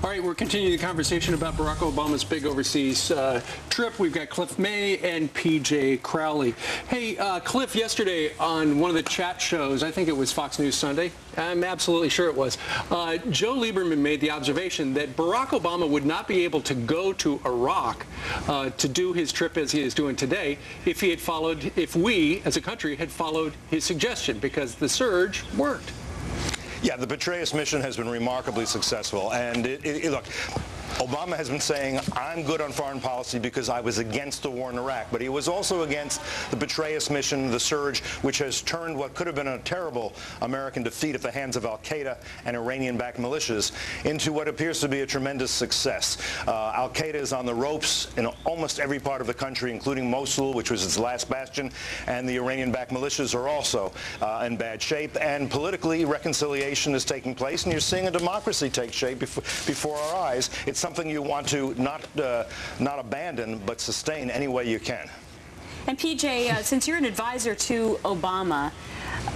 All right, we're continuing the conversation about Barack Obama's big overseas trip. We've got Cliff May and PJ Crowley. Hey, Cliff, yesterday on one of the chat shows, I think it was Fox News Sunday, I'm absolutely sure it was, Joe Lieberman made the observation that Barack Obama would not be able to go to Iraq to do his trip as he is doing today if we, as a country, had followed his suggestion, because the surge worked. Yeah, the Petraeus mission has been remarkably successful, and look, Obama has been saying, I'm good on foreign policy because I was against the war in Iraq, but he was also against the Petraeus mission, the surge, which has turned what could have been a terrible American defeat at the hands of al-Qaeda and Iranian-backed militias into what appears to be a tremendous success. Al-Qaeda is on the ropes in almost every part of the country, including Mosul, which was its last bastion, and the Iranian-backed militias are also in bad shape, and politically reconciliation is taking place, and you're seeing a democracy take shape before our eyes. It's something you want to not abandon, but sustain any way you can. And PJ, since you're an advisor to Obama,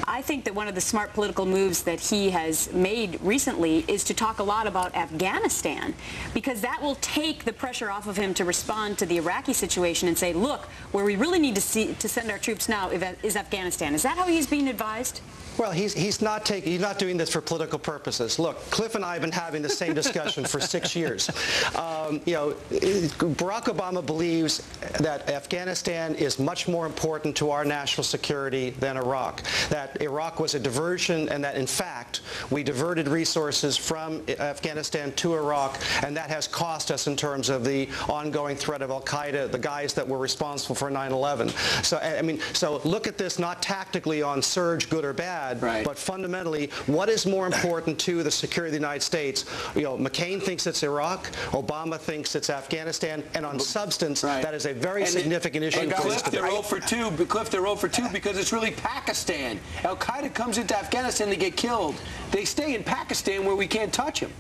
I think that one of the smart political moves that he has made recently is to talk a lot about Afghanistan, because that will take the pressure off of him to respond to the Iraqi situation and say, look, where we really need to send our troops now is Afghanistan. Is that how he's being advised? Well, he's not doing this for political purposes. Look, Cliff and I have been having the same discussion for 6 years. You know, Barack Obama believes that Afghanistan is much more important to our national security than Iraq. That Iraq was a diversion, and that in fact we diverted resources from Afghanistan to Iraq, and that has cost us in terms of the ongoing threat of al-Qaeda, the guys that were responsible for 9/11. So I mean, so look at this not tactically on surge, good or bad. Right. But fundamentally, what is more important to the security of the United States? You know, McCain thinks it's Iraq, Obama thinks it's Afghanistan, and on substance, that is a very significant issue. And Cliff, they're 0 for 2. Cliff, they're 0 for 2 because it's really Pakistan. Al-Qaeda comes into Afghanistan, they get killed. They stay in Pakistan where we can't touch them.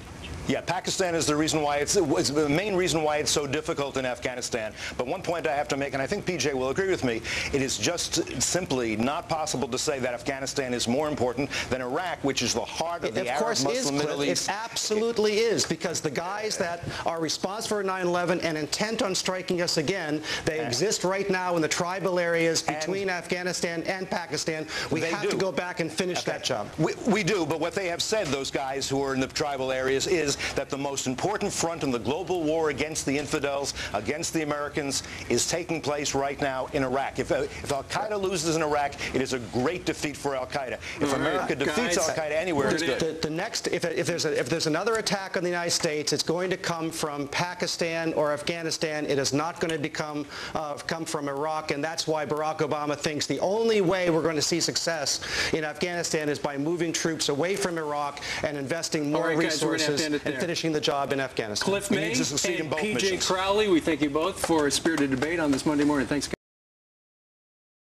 Yeah, Pakistan is the reason why it's the main reason why it's so difficult in Afghanistan. But one point I have to make, and I think PJ will agree with me, it is just simply not possible to say that Afghanistan is more important than Iraq, which is the heart of the Arab Muslim Middle East. It absolutely is, because the guys that are responsible for 9/11 and intent on striking us again, they exist right now in the tribal areas between Afghanistan and Pakistan. We have to go back and finish that job. We do, but what they have said, those guys who are in the tribal areas, is that the most important front in the global war against the infidels, against the Americans, is taking place right now in Iraq. If al-Qaeda loses in Iraq, it is a great defeat for al-Qaeda. If America defeats al-Qaeda anywhere, it's good. The next, if there's another attack on the United States, it's going to come from Pakistan or Afghanistan. It is not going to come from Iraq, and that's why Barack Obama thinks the only way we're going to see success in Afghanistan is by moving troops away from Iraq and investing more resources and finishing the job in Afghanistan. Cliff May and PJ Crowley, we thank you both for a spirited debate on this Monday morning. Thanks, guys.